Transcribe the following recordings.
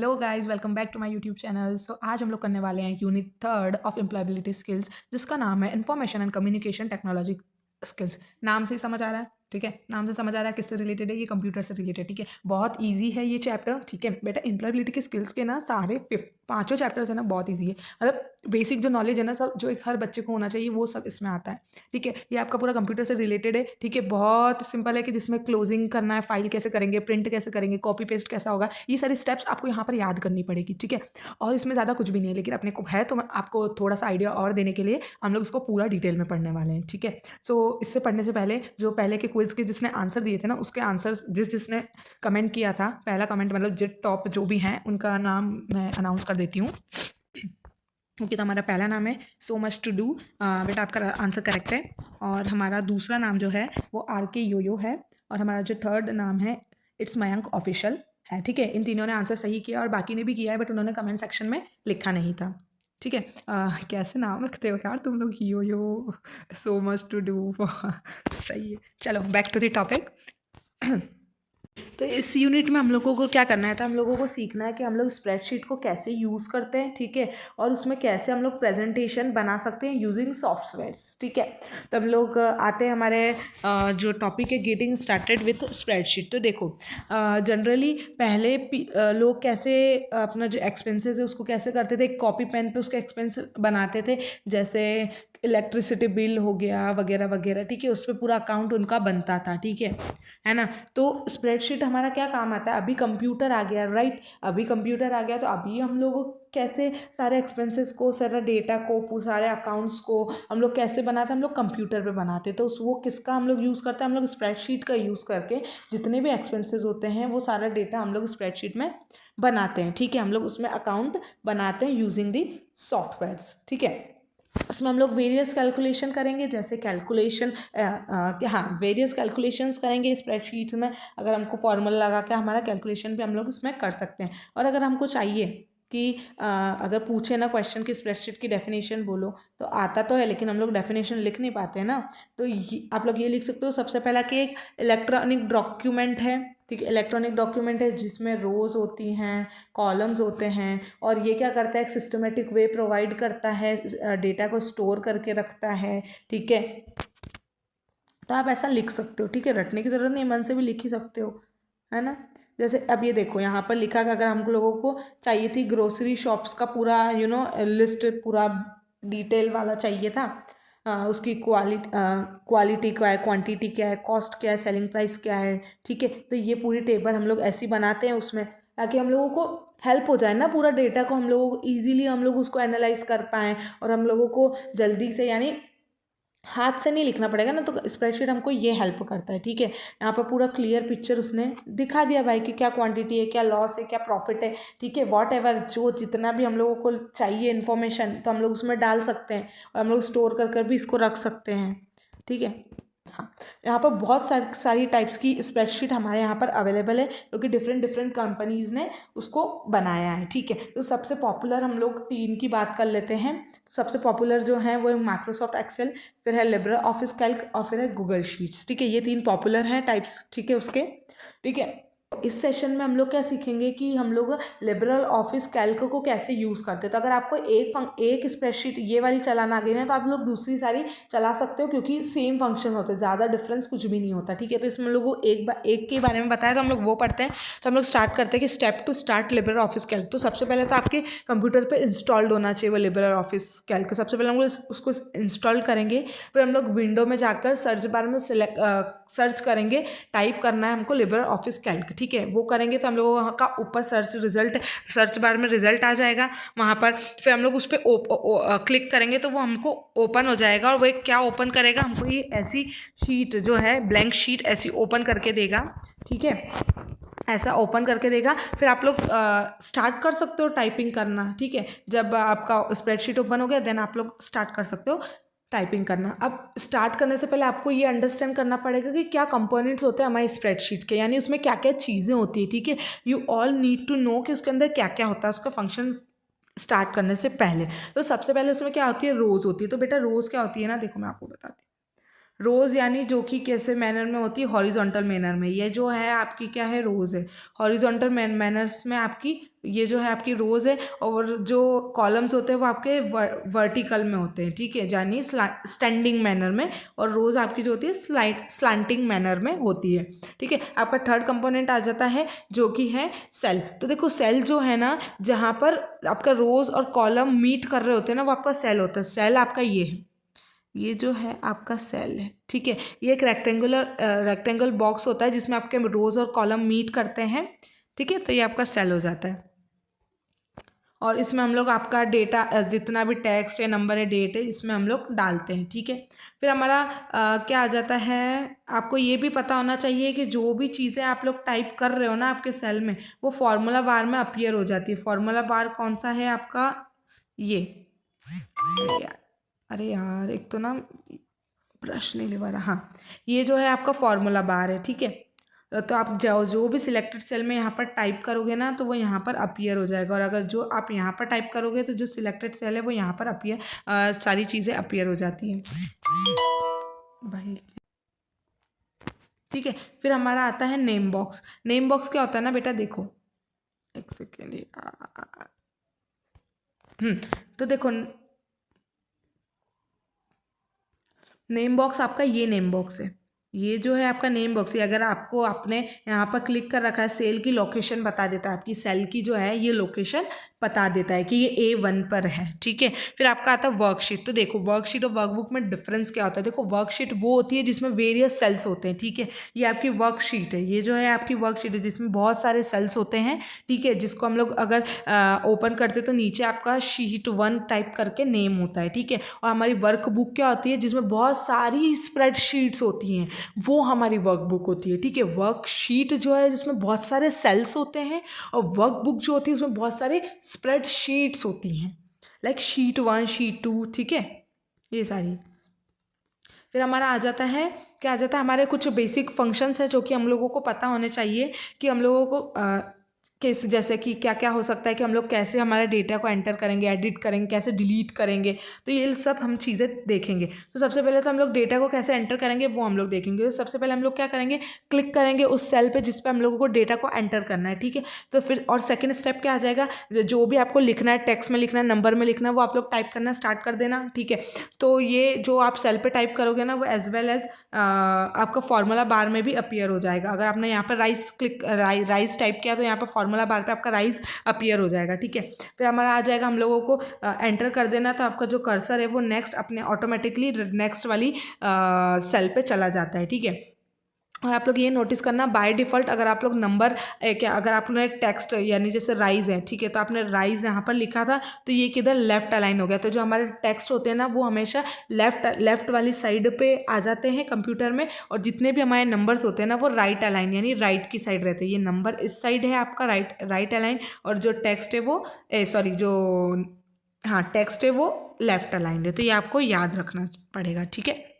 Hello guys, welcome back to my YouTube channel. So आज हम लोग करने वाले हैं unit third of employability skills, जिसका नाम है information and communication technology skills. नाम से ही समझ आ रहा है, ठीक है। नाम से समझ आ रहा है किससे रिलेटेड है, ये कंप्यूटर से रिलेटेड, ठीक है। बहुत इजी है ये चैप्टर, ठीक है बेटा। एम्प्लॉयबिलिटी के स्किल्स के ना सारे पांचों चैप्टर्स है ना, बहुत ईजी है। मतलब बेसिक जो नॉलेज है ना, सब जो एक हर बच्चे को होना चाहिए वो सब इसमें आता है, ठीक है। ये आपका पूरा कंप्यूटर से रिलेटेड है, ठीक है। बहुत सिंपल है कि जिसमें क्लोजिंग करना है, फाइल कैसे करेंगे, प्रिंट कैसे करेंगे, कॉपी पेस्ट कैसा होगा, ये सारी स्टेप्स आपको यहाँ पर याद करनी पड़ेगी, ठीक है। और इसमें ज़्यादा कुछ भी नहीं है, लेकिन अपने को है तो मैं आपको थोड़ा सा आइडिया और देने के लिए हम लोग इसको पूरा डिटेल में पढ़ने वाले हैं, ठीक है। सो इससे पढ़ने से पहले जो पहले के क्विज के जिसने आंसर दिए थे ना, उसके आंसर जिसने कमेंट किया था, पहला कमेंट मतलब जिट टॉप जो भी हैं उनका नाम मैं अनाउंस कर देती हूँ, क्योंकि तो हमारा पहला नाम है सो मच टू डू। बेटा आपका आंसर करेक्ट है। और हमारा दूसरा नाम जो है वो आर के योयो है। और हमारा जो थर्ड नाम है इट्स मयंक ऑफिशियल है, ठीक है। इन तीनों ने आंसर सही किया और बाकी ने भी किया है, बट उन्होंने कमेंट सेक्शन में लिखा नहीं था, ठीक है। कैसे नाम रखते हो यार तुम लोग, yo yo, so much to do. सही है, चलो बैक टू द टॉपिक। तो इस यूनिट में हम लोगों को क्या करना है था, हम लोगों को सीखना है कि हम लोग स्प्रेडशीट को कैसे यूज़ करते हैं, ठीक है। और उसमें कैसे हम लोग प्रेजेंटेशन बना सकते हैं यूजिंग सॉफ्टवेयर्स, ठीक है। तो हम लोग आते हैं हमारे जो टॉपिक है गेटिंग स्टार्टेड विथ स्प्रेडशीट। तो देखो जनरली पहले लोग कैसे अपना जो एक्सपेंसेस है उसको कैसे करते थे, कॉपी पेन पे उसके एक्सपेंस बनाते थे, जैसे इलेक्ट्रिसिटी बिल हो गया वगैरह वगैरह, ठीक है। उस पर पूरा अकाउंट उनका बनता था, ठीक है ना। तो स्प्रेडशीट हमारा क्या काम आता है, अभी कंप्यूटर आ गया, राइट। अभी कंप्यूटर आ गया तो अभी हम लोग कैसे सारे एक्सपेंसेस को, सारा डेटा को, सारे अकाउंट्स को हम लोग कैसे बनाते हैं, हम लोग कंप्यूटर पे बनाते। तो वो किसका हम लोग यूज़ करते हैं, हम लोग स्प्रेडशीट का यूज़ करके जितने भी एक्सपेंसेस होते हैं वो सारा डेटा हम लोग स्प्रेडशीट में बनाते हैं, ठीक है। हम लोग उसमें अकाउंट बनाते हैं यूजिंग दी सॉफ्टवेयर्स, ठीक है। उसमें हम लोग वेरियस कैलकुलेशन करेंगे, जैसे कैलकुलेशन हाँ वेरियस कैलकुलेशंस करेंगे स्प्रेडशीट में। अगर हमको फॉर्मूला लगा के हमारा कैलकुलेशन भी हम लोग इसमें कर सकते हैं। और अगर हमको चाहिए कि अगर पूछे ना क्वेश्चन की स्प्रेडशीट की डेफिनेशन बोलो, तो आता तो है लेकिन हम लोग डेफिनेशन लिख नहीं पाते हैं ना। तो आप लोग ये लिख सकते हो सबसे पहला कि एक इलेक्ट्रॉनिक डॉक्यूमेंट है, ठीक है। इलेक्ट्रॉनिक डॉक्यूमेंट है जिसमें रोज होती हैं, कॉलम्स होते हैं, और ये क्या करता है, एक सिस्टमेटिक वे प्रोवाइड करता है, डेटा को स्टोर करके रखता है, ठीक है। तो आप ऐसा लिख सकते हो, ठीक है। रटने की ज़रूरत नहीं, मन से भी लिख ही सकते हो, है ना। जैसे अब ये देखो यहाँ पर लिखा कि अगर हम लोगों को चाहिए थी ग्रोसरी शॉप्स का पूरा लिस्ट, पूरा डिटेल वाला चाहिए था। उसकी क्वालिटी क्या है, क्वांटिटी क्या है, कॉस्ट क्या है, सेलिंग प्राइस क्या है, ठीक है। तो ये पूरी टेबल हम लोग ऐसी बनाते हैं उसमें, ताकि हम लोगों को हेल्प हो जाए ना, पूरा डेटा को हम लोगों को ईजिली हम लोग उसको एनालाइज कर पाएँ, और हम लोगों को जल्दी से, यानी हाथ से नहीं लिखना पड़ेगा ना। तो स्प्रेडशीट हमको ये हेल्प करता है, ठीक है। यहाँ पर पूरा क्लियर पिक्चर उसने दिखा दिया भाई कि क्या क्वांटिटी है, क्या लॉस है, क्या प्रॉफिट है, ठीक है। वॉट एवर जो जितना भी हम लोगों को चाहिए इन्फॉर्मेशन, तो हम लोग उसमें डाल सकते हैं, और हम लोग स्टोर कर कर भी इसको रख सकते हैं, ठीक है। हाँ, यहाँ पर बहुत सारी टाइप्स की स्प्रेडशीट हमारे यहाँ पर अवेलेबल है, क्योंकि डिफरेंट डिफरेंट कंपनीज़ ने उसको बनाया है, ठीक है। तो सबसे पॉपुलर हम लोग तीन की बात कर लेते हैं। सबसे पॉपुलर जो है वो है माइक्रोसॉफ्ट एक्सेल, फिर है लिब्रे ऑफिस कैल्क, और फिर है गूगल शीट्स, ठीक है। ये तीन पॉपुलर हैं टाइप्स, ठीक है उसके, ठीक है। इस सेशन में हम लोग क्या सीखेंगे कि हम लोग लिबरल ऑफिस कैल्क को कैसे यूज़ करते हैं। तो अगर आपको एक स्प्रेडशीट ये वाली चलाना आ गई ना, तो आप लोग दूसरी सारी चला सकते हो, क्योंकि सेम फंक्शन होते हैं, ज़्यादा डिफरेंस कुछ भी नहीं होता, ठीक है। तो इसमें हम लोग को एक के बारे में बताया, तो हम लोग वो पढ़ते हैं। तो हम लोग स्टार्ट करते हैं कि step to start LibreOffice Calc. तो सबसे पहले तो आपके कंप्यूटर पर इंस्टॉल्ड होना चाहिए वो लिबरल ऑफिस कैल्क। सबसे पहले हम लोग उसको इंस्टॉल करेंगे, फिर हम लोग विंडो में जाकर सर्च बार में सर्च करेंगे, टाइप करना है हमको लिबरल ऑफिस कैल्क, ठीक है। वो करेंगे तो हम लोगों का ऊपर सर्च बार में रिजल्ट आ जाएगा वहाँ पर। फिर हम लोग उस पर क्लिक करेंगे तो वो हमको ओपन हो जाएगा, और वो एक क्या ओपन करेगा, हमको ये ऐसी शीट जो है ब्लैंक शीट ऐसी ओपन करके देगा, ठीक है। ऐसा ओपन करके देगा, फिर आप लोग स्टार्ट कर सकते हो टाइपिंग करना, ठीक है। जब आपका स्प्रेडशीट ओपन हो गया, देन आप लोग स्टार्ट कर सकते हो टाइपिंग करना। अब स्टार्ट करने से पहले आपको ये अंडरस्टैंड करना पड़ेगा कि क्या कंपोनेंट्स होते हैं हमारी स्प्रेडशीट के, यानी उसमें क्या क्या चीज़ें होती है, ठीक है। You all need to know कि उसके अंदर क्या क्या होता है, उसका फंक्शन स्टार्ट करने से पहले। तो सबसे पहले उसमें क्या होती है, रोज़ होती है। तो बेटा रोज़ क्या होती है ना, देखो मैं आपको बताती हूँ। रोज़ यानी जो कि कैसे मैनर में होती है, हॉरिजॉन्टल मैनर में। ये जो है आपकी क्या है, रोज़ है। हॉरिजॉन्टल मैनर्स में आपकी ये जो है आपकी रोज़ है, और जो कॉलम्स होते हैं वो आपके वर्टिकल में होते हैं, ठीक है, यानी स्टैंडिंग मैनर में, और रोज़ आपकी जो होती है स्लैंटिंग मैनर में होती है, ठीक है। आपका थर्ड कंपोनेंट आ जाता है जो कि है सेल। तो देखो सेल जो है ना, जहाँ पर आपका रोज़ और कॉलम मीट कर रहे होते हैं ना, वो आपका सेल होता है। सेल आपका ये है, ये जो है आपका सेल है, ठीक है। ये एक रेक्टेंगल बॉक्स होता है जिसमें आपके रोज और कॉलम मीट करते हैं, ठीक है। तो ये आपका सेल हो जाता है, और इसमें हम लोग आपका डेटा जितना भी टेक्स्ट है, नंबर है, डेट है, इसमें हम लोग डालते हैं, ठीक है। फिर हमारा क्या आ जाता है, आपको ये भी पता होना चाहिए कि जो भी चीज़ें आप लोग टाइप कर रहे हो ना आपके सेल में, वो फॉर्मूला बार में अपीयर हो जाती है। फॉर्मूला बार कौन सा है आपका, ये, अरे यार एक तो ना ब्रश नहीं ले रहा, हाँ, ये जो है आपका फॉर्मूला बार है, ठीक है। तो आप जो भी सिलेक्टेड सेल में यहाँ पर टाइप करोगे ना, तो वो यहाँ पर अपीयर हो जाएगा, और अगर जो आप यहाँ पर टाइप करोगे तो जो सिलेक्टेड सेल है वो यहाँ पर अपीयर, सारी चीज़ें अपीयर हो जाती हैं भाई, ठीक है। फिर हमारा आता है नेम बॉक्स। नेम बॉक्स क्या होता है ना बेटा, देखो एक सेकेंड, तो देखो नेम बॉक्स आपका ये नेम बॉक्स है, ये जो है आपका नेम बॉक्स। ये अगर आपको आपने यहाँ पर क्लिक कर रखा है, सेल की लोकेशन बता देता है, आपकी सेल की जो है ये लोकेशन बता देता है कि ये A1 पर है, ठीक है। फिर आपका आता है वर्कशीट। तो देखो वर्कशीट और वर्कबुक में डिफरेंस क्या होता है, देखो वर्कशीट वो होती है जिसमें वेरियस सेल्स होते हैं, ठीक है। ये आपकी वर्कशीट है, ये जो है आपकी वर्कशीट है जिसमें बहुत सारे सेल्स होते हैं, ठीक है, जिसको हम लोग अगर ओपन करते तो नीचे आपका शीट 1 टाइप करके नेम होता है, ठीक है। और हमारी वर्कबुक क्या होती है, जिसमें बहुत सारी स्प्रेडशीट्स होती हैं, वो हमारी वर्कबुक होती है, ठीक है। वर्कशीट जो है जिसमें बहुत सारे सेल्स होते हैं, और वर्कबुक जो होती है उसमें बहुत सारे स्प्रेडशीट्स होती हैं, लाइक शीट 1 शीट 2, ठीक है, ये सारी। फिर हमारा आ जाता है, क्या आ जाता है, हमारे कुछ बेसिक फंक्शंस हैं जो कि हम लोगों को पता होने चाहिए, कि हम लोगों को किस, जैसे कि क्या क्या हो सकता है, कि हम लोग कैसे हमारे डेटा को एंटर करेंगे, एडिट करेंगे, कैसे डिलीट करेंगे, तो ये सब हम चीज़ें देखेंगे। तो सबसे पहले तो हम लोग डेटा को कैसे एंटर करेंगे वो हम लोग देखेंगे। तो सबसे पहले हम लोग क्या करेंगे, क्लिक करेंगे उस सेल पे जिस पे हम लोगों को डेटा को एंटर करना है, ठीक है। तो फिर और सेकेंड स्टेप क्या आ जाएगा, जो भी आपको लिखना है, टेक्स्ट में लिखना है, नंबर में लिखना है, वो आप लोग टाइप करना स्टार्ट कर देना, ठीक है। तो ये जो आप सेल पे टाइप करोगे ना, वो एज वेल एज आपका फॉर्मूला बार में भी अपीयर हो जाएगा। अगर आपने यहाँ पर राइस टाइप किया तो यहाँ पर फॉर्मूला बार पे आपका राइस अपीयर हो जाएगा, ठीक है। फिर हमारा आ जाएगा, हम लोगों को एंटर कर देना, तो आपका जो कर्सर है वो नेक्स्ट अपने ऑटोमेटिकली नेक्स्ट वाली सेल पे चला जाता है, ठीक है। और आप लोग ये नोटिस करना, बाय डिफ़ॉल्ट अगर आप लोग नंबर क्या, अगर आपने टेक्स्ट यानी जैसे राइज है, ठीक है, तो आपने राइज यहाँ पर लिखा था तो ये किधर लेफ्ट अलाइन हो गया। तो जो हमारे टेक्स्ट होते हैं ना वो हमेशा लेफ्ट वाली साइड पे आ जाते हैं कंप्यूटर में, और जितने भी हमारे नंबर्स होते हैं ना वो राइट अलाइन यानी राइट की साइड रहते हैं। ये नंबर इस साइड है आपका राइट अलाइन, और जो टेक्स्ट है वो टेक्स्ट है वो लेफ्ट अलाइन है। तो ये आपको याद रखना पड़ेगा, ठीक है।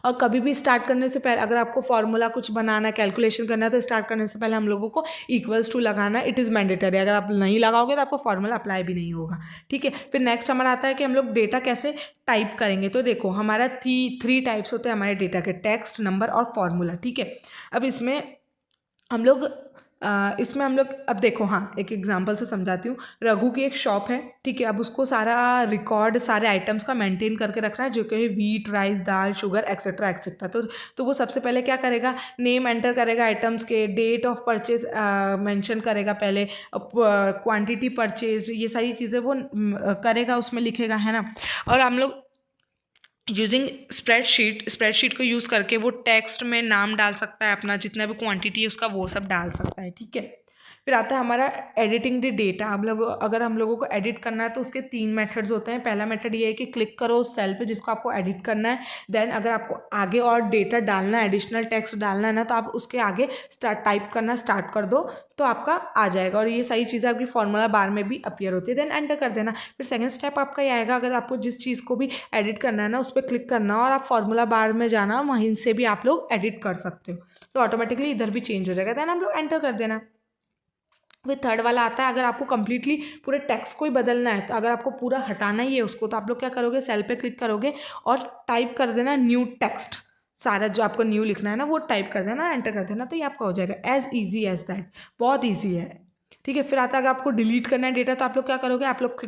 और कभी भी स्टार्ट करने से पहले अगर आपको फॉर्मूला कुछ बनाना, कैलकुलेशन करना है, तो स्टार्ट करने से पहले हम लोगों को इक्वल्स टू लगाना है, इट इज़ मैंडेटरी। अगर आप नहीं लगाओगे तो आपको फॉर्मूला अप्लाई भी नहीं होगा, ठीक है। फिर नेक्स्ट हमारा आता है कि हम लोग डेटा कैसे टाइप करेंगे। तो देखो हमारा थ्री टाइप्स होते हैं हमारे डेटा के, टेक्स्ट, नंबर और फॉर्मूला, ठीक है। अब इसमें हम लोग अब देखो, हाँ, एक एग्जांपल से समझाती हूँ। रघु की एक शॉप है, ठीक है। अब उसको सारा रिकॉर्ड सारे आइटम्स का मेंटेन करके रखना है, जो कि वीट, राइस, दाल, शुगर, एक्सेट्रा एक्सेट्रा। तो वो सबसे पहले क्या करेगा, नेम एंटर करेगा आइटम्स के, डेट ऑफ परचेज मेंशन करेगा पहले, क्वांटिटी परचेज, ये सारी चीज़ें वो करेगा, उसमें लिखेगा, है ना। और हम लोग यूजिंग स्प्रेडशीट को यूज़ करके वो टेक्स्ट में नाम डाल सकता है, अपना जितना भी क्वांटिटी है उसका वो सब डाल सकता है, ठीक है। फिर आता है हमारा एडिटिंग द डेटा। अगर हम लोगों को एडिट करना है तो उसके 3 मेथड्स होते हैं। पहला मेथड ये है कि क्लिक करो उस सेल पे जिसको आपको एडिट करना है। देन अगर आपको आगे और डेटा डालना है, एडिशनल टेक्स्ट डालना है ना, तो आप उसके आगे टाइप करना स्टार्ट कर दो, तो आपका आ जाएगा। और ये सारी चीज़ें आपकी फॉर्मूला बार में भी अपीयर होती है। देन एंटर कर देना। फिर सेकंड स्टेप आपका ये आएगा, अगर आपको जिस चीज़ को भी एडिट करना है ना उस पर क्लिक करना और आप फॉर्मूला बार में जाना, वहीं से भी आप लोग एडिट कर सकते हो, तो ऑटोमेटिकली इधर भी चेंज हो जाएगा। देन आप लोग एंटर कर देना। फिर थर्ड वाला आता है, अगर आपको कंप्लीटली पूरे टेक्स्ट को ही बदलना है, तो अगर आपको पूरा हटाना ही है उसको, तो आप लोग क्या करोगे, सेल पे क्लिक करोगे और टाइप कर देना न्यू टेक्स्ट। सारा जो आपको न्यू लिखना है ना वो टाइप कर देना, एंटर कर देना, तो ये आपका हो जाएगा। एज ईजी एज दैट, बहुत ईजी है। ठीक है, फिर आता है अगर आपको डिलीट करना है डेटा, तो आप लोग क्या करोगे, आप लोग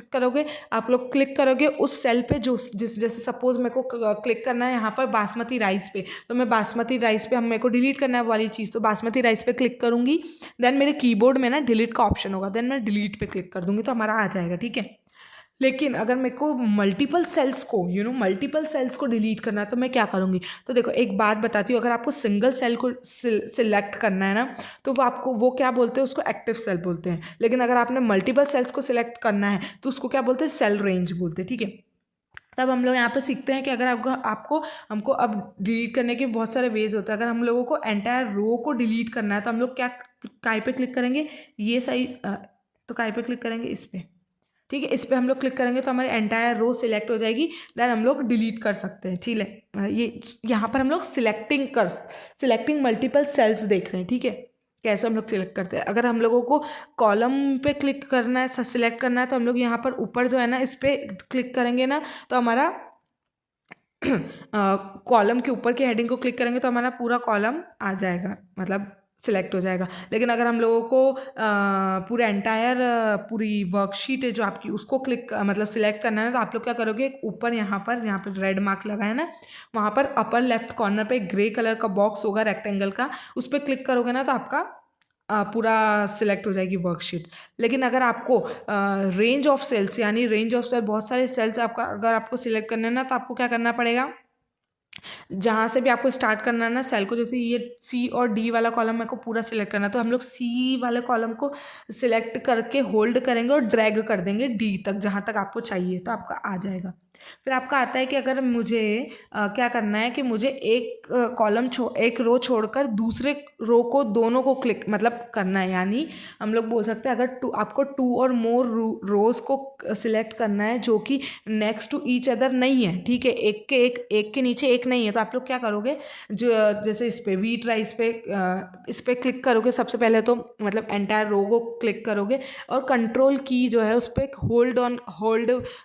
क्लिक करोगे उस सेल पे जो जिस जैसे सपोज मेरे को क्लिक करना है यहाँ पर बासमती राइस पे, तो मैं बासमती राइस पे, हम मेरे को डिलीट करना है वाली चीज़, तो बासमती राइस पे क्लिक करूँगी। देन मेरे कीबोर्ड में ना डिलीट का ऑप्शन होगा, देन मैं डिलीट पे क्लिक कर दूँगी तो हमारा आ जाएगा। ठीक है, लेकिन अगर मेरे को मल्टीपल सेल्स को डिलीट करना है तो मैं क्या करूँगी, तो देखो एक बात बताती हूँ, अगर आपको सिंगल सेल को सिलेक्ट करना है ना, तो वो क्या बोलते हैं, उसको एक्टिव सेल बोलते हैं। लेकिन अगर आपने मल्टीपल सेल्स को सिलेक्ट करना है तो उसको क्या बोलते हैं, सेल रेंज बोलते हैं। ठीक है, तब हम लोग यहाँ पे सीखते हैं कि अगर हमको अब डिलीट करने के बहुत सारे वेज होते हैं। अगर हम लोगों को एंटायर रो को डिलीट करना है तो हम लोग काय पे क्लिक करेंगे, ये सही, तो काय पे क्लिक करेंगे, इस पे। ठीक है, इस पे हम लोग क्लिक करेंगे तो हमारी एंटायर रो सिलेक्ट हो जाएगी, देन हम लोग डिलीट कर सकते हैं। ठीक है, ये यहाँ पर हम लोग सिलेक्टिंग मल्टीपल सेल्स देख रहे हैं। ठीक है, कैसे हम लोग सिलेक्ट करते हैं। अगर हम लोगों को कॉलम पे क्लिक करना है, सिलेक्ट करना है, तो हम लोग यहाँ पर ऊपर जो है ना, इस पे क्लिक करेंगे ना, तो हमारा कॉलम के ऊपर की हेडिंग को क्लिक करेंगे तो हमारा पूरा कॉलम आ जाएगा, मतलब सिलेक्ट हो जाएगा। लेकिन अगर हम लोगों को पूरा एंटायर पूरी वर्कशीट है जो आपकी, उसको मतलब सिलेक्ट करना है, तो आप लोग क्या करोगे, ऊपर यहाँ पर रेड मार्क लगा है ना, वहाँ पर अपर लेफ्ट कॉर्नर पे ग्रे कलर का बॉक्स होगा रेक्टेंगल का, उस पर क्लिक करोगे ना तो आपका पूरा सिलेक्ट हो जाएगी वर्कशीट। लेकिन अगर आपको रेंज ऑफ सेल्स, यानी रेंज ऑफ सेल, बहुत सारे सेल्स आपका अगर आपको सिलेक्ट करना है ना, तो आपको क्या करना पड़ेगा, जहाँ से भी आपको स्टार्ट करना है ना सेल को, जैसे ये सी और डी वाला कॉलम मेरे को पूरा सिलेक्ट करना है, तो हम लोग सी वाले कॉलम को सिलेक्ट करके होल्ड करेंगे और ड्रैग कर देंगे डी तक, जहाँ तक आपको चाहिए, तो आपका आ जाएगा। फिर आपका आता है कि अगर मुझे क्या करना है कि मुझे एक रो छोड़कर दूसरे रो को, दोनों को क्लिक मतलब करना है, यानी हम लोग बोल सकते हैं अगर आपको 2 और मोर रोज को सिलेक्ट करना है जो कि नेक्स्ट टू ईच अदर नहीं है। ठीक है, एक के नीचे एक नहीं है, तो आप लोग क्या करोगे, जो जैसे इस पे व्हीट राइस पे इस पे क्लिक करोगे सबसे पहले, तो मतलब एंटायर रो को क्लिक करोगे और कंट्रोल की जो है उस पर होल्ड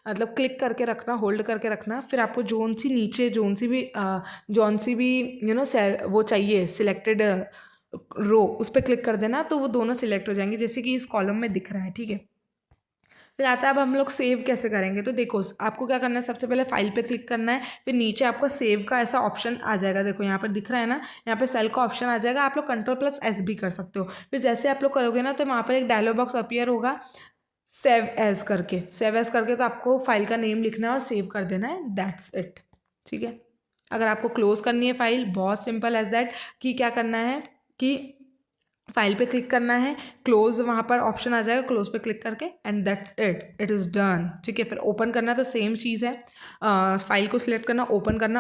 मतलब क्लिक करके रखना, होल्ड करके रखना। फिर आपको जोन सी भी वो चाहिए सिलेक्टेड रो, उस पर क्लिक कर देना, तो वो दोनों सिलेक्ट हो जाएंगे, जैसे कि इस कॉलम में दिख रहा है। ठीक है, फिर आता है अब हम लोग सेव कैसे करेंगे, तो देखो आपको क्या करना है, सबसे पहले फाइल पे क्लिक करना है, फिर नीचे आपको सेव का ऐसा ऑप्शन आ जाएगा, देखो यहाँ पर दिख रहा है ना, यहाँ पे सेल का ऑप्शन आ जाएगा, आप लोग Ctrl+S भी कर सकते हो। फिर जैसे आप लोग करोगे ना, तो वहाँ पर एक डायलॉग बॉक्स अपीयर होगा, सेव एज करके, तो आपको फाइल का नेम लिखना है और सेव कर देना है, दैट्स इट। ठीक है, अगर आपको क्लोज करनी है फाइल, बहुत सिंपल एज दैट, कि क्या करना है कि फाइल पे क्लिक करना है, क्लोज वहाँ पर ऑप्शन आ जाएगा, क्लोज पे क्लिक करके, and that's it is done. ठीक है, फिर ओपन करना तो सेम चीज़ है, फाइल को सिलेक्ट करना, ओपन करना,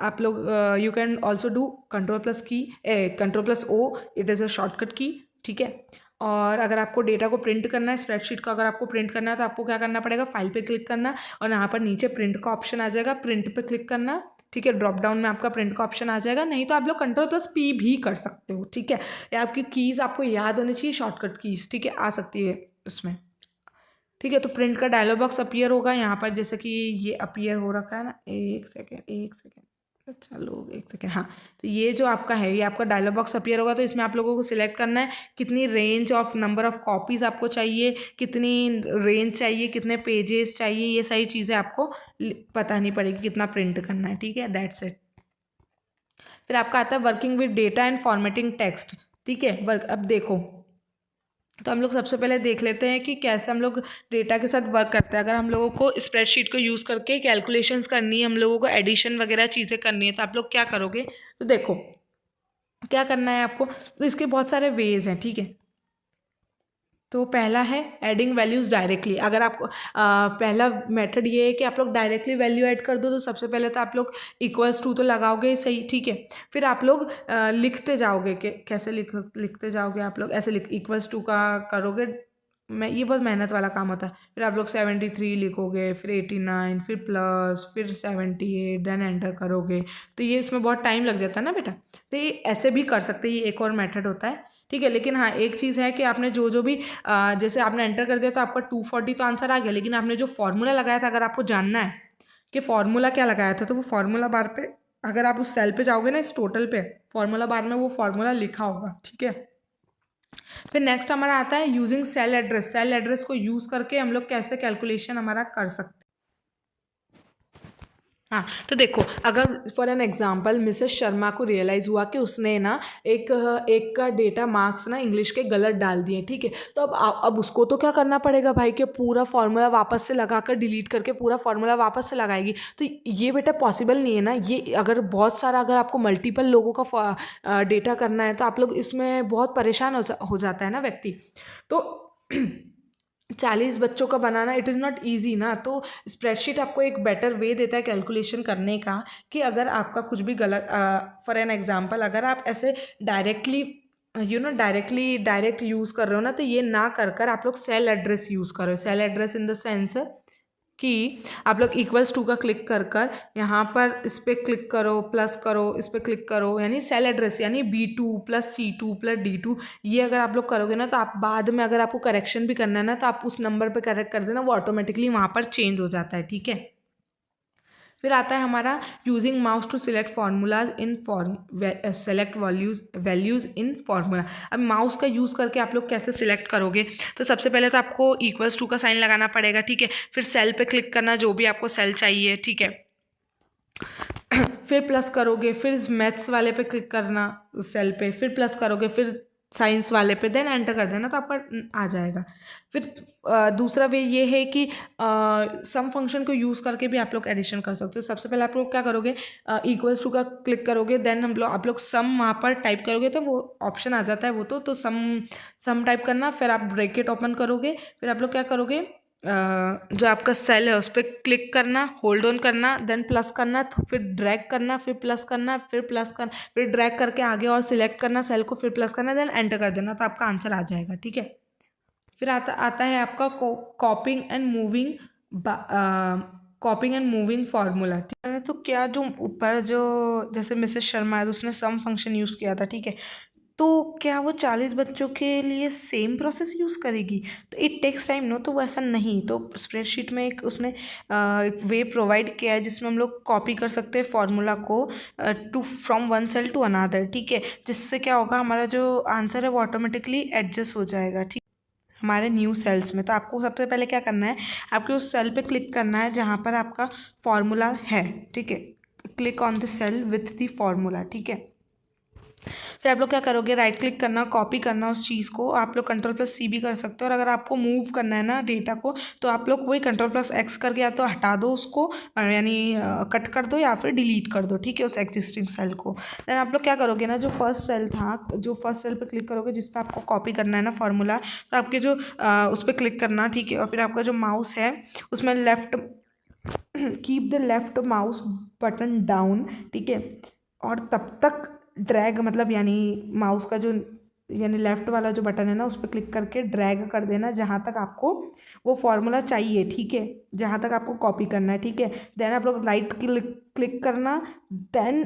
आप लोग you can also do Ctrl+O, it is a shortcut की। ठीक है, और अगर आपको डेटा को प्रिंट करना है, स्प्रेडशीट को अगर आपको प्रिंट करना है, तो आपको क्या करना पड़ेगा, फाइल पे क्लिक करना और यहाँ पर नीचे प्रिंट का ऑप्शन आ जाएगा, प्रिंट पे क्लिक करना। ठीक है, ड्रॉप डाउन में आपका प्रिंट का ऑप्शन आ जाएगा, नहीं तो आप लोग Ctrl+P भी कर सकते हो। ठीक है, या आपकी कीज़ आपको याद होनी चाहिए, शॉर्टकट कीज़। ठीक है, आ सकती है उसमें। ठीक है, तो प्रिंट का डायलॉग बॉक्स अपीयर होगा यहाँ पर, जैसे कि ये अपीयर हो रखा है ना, एक सेकेंड, चलो एक सेकेंड, हाँ। तो ये जो आपका है, ये आपका डायलॉग बॉक्स अपीयर होगा, तो इसमें आप लोगों को सिलेक्ट करना है कितनी range of number of copies आपको चाहिए, कितनी रेंज चाहिए, कितने पेजेस चाहिए, ये सारी चीज़ें आपको पता नहीं पड़ेगी, कितना प्रिंट करना है। ठीक है, दैट्स इट। फिर आपका आता है working with data and formatting text. ठीक है, अब देखो, तो हम लोग सबसे पहले देख लेते हैं कि कैसे हम लोग डेटा के साथ वर्क करते हैं। अगर हम लोगों को स्प्रेडशीट को यूज़ करके कैलकुलेशंस करनी है, हम लोगों को एडिशन वगैरह चीज़ें करनी है, तो आप लोग क्या करोगे, तो देखो क्या करना है आपको, तो इसके बहुत सारे वेज हैं। ठीक है, तो पहला है एडिंग वैल्यूज़ डायरेक्टली। अगर आपको पहला मेथड ये है कि आप लोग डायरेक्टली वैल्यू ऐड कर दो, तो सबसे पहले तो आप लोग =, तो लगाओगे सही। ठीक है, फिर आप लोग लिखते जाओगे कि कैसे लिखते जाओगे, आप लोग ऐसे =, का करोगे, मैं ये बहुत मेहनत वाला काम होता है। फिर आप लोग 73 लिखोगे, फिर 89, फिर प्लस, फिर 78, देन एंटर करोगे, तो ये इसमें बहुत टाइम लग जाता है ना बेटा। तो ये ऐसे भी कर सकते हैं, ये एक और मेथड होता है। ठीक है। लेकिन हाँ, एक चीज़ है कि आपने जो जो भी जैसे आपने एंटर कर दिया तो आपका 240 तो आंसर आ गया, लेकिन आपने जो फॉर्मूला लगाया था, अगर आपको जानना है कि फॉर्मूला क्या लगाया था, तो वो फॉर्मूला बार पे अगर आप उस सेल पे जाओगे ना, इस टोटल पे, फॉर्मूला बार में वो फॉर्मूला लिखा होगा। ठीक है। फिर नेक्स्ट हमारा आता है using cell address. Cell address को यूज़ करके हम लोग कैसे कैलकुलेशन हमारा कर सकते हैं। हाँ, तो देखो, अगर for an example Mrs Sharma को रियलाइज़ हुआ कि उसने ना एक का डेटा मार्क्स ना इंग्लिश के गलत डाल दिए, ठीक है। तो अब उसको तो क्या करना पड़ेगा भाई, कि पूरा फार्मूला वापस से लगाकर डिलीट करके पूरा फार्मूला वापस से लगाएगी। तो ये बेटा पॉसिबल नहीं है ना। ये अगर बहुत सारा, अगर आपको मल्टीपल लोगों का डेटा करना है, तो आप लोग इसमें बहुत परेशान हो जाता है ना व्यक्ति। तो 40 बच्चों का बनाना इट इज़ नॉट ईजी ना। तो स्प्रेडशीट आपको एक बेटर वे देता है कैलकुलेशन करने का, कि अगर आपका कुछ भी गलत, फॉर एन एग्जांपल अगर आप ऐसे डायरेक्टली डायरेक्ट यूज़ कर रहे हो ना, तो ये ना कर कर आप लोग सेल एड्रेस यूज़ करो। Cell address in the sense कि आप लोग इक्वल्स टू का क्लिक कर कर यहाँ पर इस पर क्लिक करो, प्लस करो, इस पर क्लिक करो, यानी सेल एड्रेस यानी B2 plus C2 plus D2। ये अगर आप लोग करोगे ना, तो आप बाद में अगर आपको करेक्शन भी करना है ना, तो आप उस नंबर पे करेक्ट कर देना, वो ऑटोमेटिकली वहाँ पर चेंज हो जाता है। ठीक है। फिर आता है हमारा using mouse to select formulas in select values in formula. अब माउस का यूज़ करके आप लोग कैसे सिलेक्ट करोगे, तो सबसे पहले तो आपको इक्वल्स टू का साइन लगाना पड़ेगा। ठीक है। फिर सेल पे क्लिक करना, जो भी आपको सेल चाहिए। ठीक है। फिर प्लस करोगे, फिर इस मैथ्स वाले पे क्लिक करना सेल पे, फिर प्लस करोगे, फिर साइंस वाले पे, देन एंटर कर देना, तो आपका आ जाएगा। फिर दूसरा वे ये है कि सम फंक्शन को यूज़ करके भी आप लोग एडिशन कर सकते हो। सबसे पहले आप लोग क्या करोगे, इक्वल्स टू का क्लिक करोगे, देन आप लोग सम वहाँ पर टाइप करोगे, तो वो ऑप्शन आ जाता है, वो तो सम टाइप करना। फिर आप ब्रैकेट ओपन करोगे, फिर आप लोग क्या करोगे, जो आपका सेल है उस पर क्लिक करना, होल्ड ऑन करना, देन प्लस करना, फिर ड्रैग करना, फिर प्लस करना, फिर प्लस करना, फिर ड्रैग करके आगे और सिलेक्ट करना सेल को, फिर प्लस करना, देन एंटर कर देना, तो आपका आंसर आ जाएगा। ठीक है। फिर आता है आपका कॉपिंग एंड मूविंग फार्मूला। ठीक है। तो क्या जो ऊपर जो जैसे मिसेस शर्मा है, तो उसने सम फंक्शन यूज़ किया था। ठीक है। तो क्या वो 40 बच्चों के लिए सेम प्रोसेस यूज़ करेगी, तो इट टेक्स टाइम नो। तो वो ऐसा नहीं, तो स्प्रेडशीट में एक उसने एक वे प्रोवाइड किया है, जिसमें हम लोग कॉपी कर सकते हैं फार्मूला को to from one cell to another. ठीक है। जिससे क्या होगा, हमारा जो आंसर है वो ऑटोमेटिकली एडजस्ट हो जाएगा। ठीक, हमारे न्यू सेल्स में। तो आपको सबसे पहले क्या करना है, आपको उस सेल पे क्लिक करना है जहाँ पर आपका फॉर्मूला है। ठीक है। Click on the cell with the formula. ठीक है। फिर आप लोग क्या करोगे, राइट क्लिक करना, कॉपी करना उस चीज़ को। आप लोग Ctrl+C भी कर सकते हो, और अगर आपको मूव करना है ना डेटा को, तो आप लोग वही Ctrl+X करके या तो हटा दो उसको, यानी कट कर दो, या फिर डिलीट कर दो। ठीक है, उस एग्जिस्टिंग सेल को। देन आप लोग क्या करोगे ना, जो फर्स्ट सेल था, जो फर्स्ट सेल पर क्लिक करोगे जिस पर आपको कॉपी करना है ना फार्मूला, तो आपके जो उस पर क्लिक करना। ठीक है। और फिर आपका जो माउस है उसमें left keep the left mouse button down. ठीक है। और तब तक ड्रैग, मतलब यानी माउस का जो यानी लेफ्ट वाला जो बटन है ना, उस पर क्लिक करके ड्रैग कर देना जहाँ तक आपको वो फार्मूला चाहिए। ठीक है। जहाँ तक आपको कॉपी करना है। ठीक है। देन आप लोग राइट क्लिक करना, देन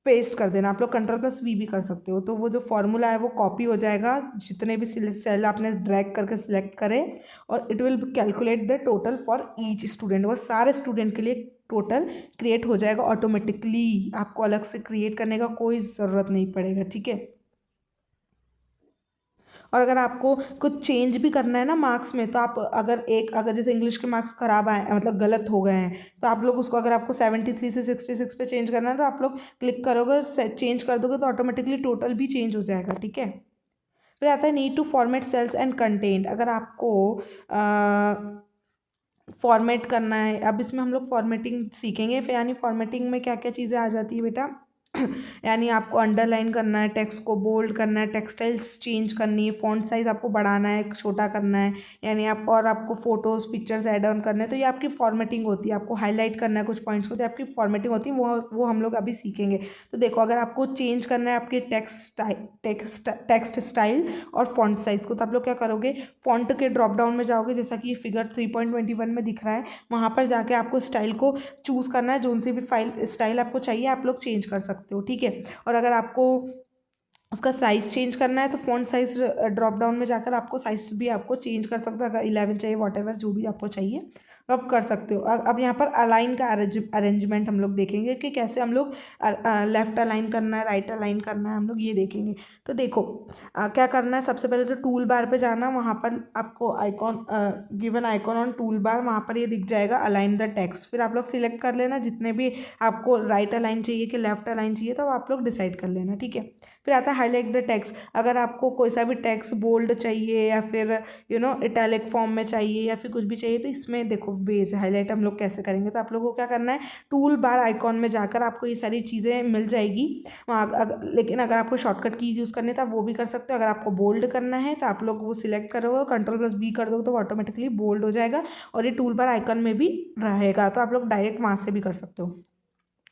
पेस्ट कर देना। आप लोग Ctrl+V भी कर सकते हो, तो वो जो फार्मूला है वो कॉपी हो जाएगा, जितने भी सेल आपने ड्रैग करके सिलेक्ट करे, और it will calculate the total for each student, और सारे स्टूडेंट के लिए टोटल क्रिएट हो जाएगा ऑटोमेटिकली। आपको अलग से क्रिएट करने का कोई ज़रूरत नहीं पड़ेगा। ठीक है। और अगर आपको कुछ चेंज भी करना है ना मार्क्स में, तो आप अगर जैसे इंग्लिश के मार्क्स खराब आए, मतलब गलत हो गए हैं, तो आप लोग उसको, अगर आपको 73 से 66 पे चेंज करना है, तो आप लोग क्लिक करोगे, चेंज कर दोगे, तो ऑटोमेटिकली टोटल भी चेंज हो जाएगा। ठीक है। फिर आता है need to format cells and content. अगर आपको फॉर्मेट करना है, अब इसमें हम लोग फॉर्मेटिंग सीखेंगे। फिर यानी फॉर्मेटिंग में क्या क्या चीज़ें आ जाती है बेटा, यानी आपको अंडरलाइन करना है, टेक्स्ट को बोल्ड करना है, टेक्सटाइल्स चेंज करनी है, फॉन्ट साइज आपको बढ़ाना है, छोटा करना है, यानी आपको फोटोज़ पिक्चर्स ऐड ऑन करने हैं, तो ये आपकी फॉर्मेटिंग होती है। आपको हाईलाइट करना है कुछ पॉइंट्स को, तो आपकी फॉर्मेटिंग होती है, वो हम लोग अभी सीखेंगे। तो देखो, अगर आपको चेंज करना है आपके टेक्स्ट स्टाइल और फॉन्ट साइज़ को, तो आप लोग क्या करोगे, फॉन्ट के ड्रॉप डाउन में जाओगे, जैसा कि फिगर 3.21 में दिख रहा है, वहाँ पर जाके आपको स्टाइल को चूज़ करना है, जो सी भी स्टाइल आपको चाहिए आप लोग चेंज कर सकते हो। ठीक है। और अगर आपको उसका साइज़ चेंज करना है तो फ़ॉन्ट साइज़ ड्रॉप डाउन में जाकर आपको साइज़ भी आपको चेंज कर सकते हो, अगर 11 चाहिए वॉटेवर जो भी आपको चाहिए तो आप कर सकते हो। अब यहाँ पर अलाइन का अरेंजमेंट हम लोग देखेंगे कि कैसे हम लोग लेफ़्ट अलाइन करना है, राइट अलाइन करना है, हम लोग ये देखेंगे। तो देखो क्या करना है, सबसे पहले तो टूल बार पे जाना, वहाँ पर आपको icon given icon on tool bar, वहाँ पर ये दिख जाएगा अलाइन द टेक्स्ट। फिर आप लोग सिलेक्ट कर लेना जितने भी आपको राइट अलाइन चाहिए कि लेफ़्ट अलाइन चाहिए, तो आप लोग डिसाइड कर लेना, ठीक है। फिर आता है हाईलाइट द टेक्स्ट। अगर आपको कोई सा भी टेक्स्ट बोल्ड चाहिए या फिर इटैलिक फॉर्म में चाहिए या फिर कुछ भी चाहिए, तो इसमें देखो बेस हाईलाइट हम लोग कैसे करेंगे। तो आप लोगों को क्या करना है, टूल बार आइकॉन में जाकर आपको ये सारी चीज़ें मिल जाएगी वहाँ। लेकिन अगर आपको शॉर्टकट कीज यूज़ करनी है तो आप वो भी कर सकते हो। अगर आपको बोल्ड करना है तो आप लोग वो सिलेक्ट करोगे, Ctrl+B कर दोगे तो ऑटोमेटिकली बोल्ड हो जाएगा और ये टूल बार आइकन में भी रहेगा, तो आप लोग डायरेक्ट वहाँ से भी कर सकते हो।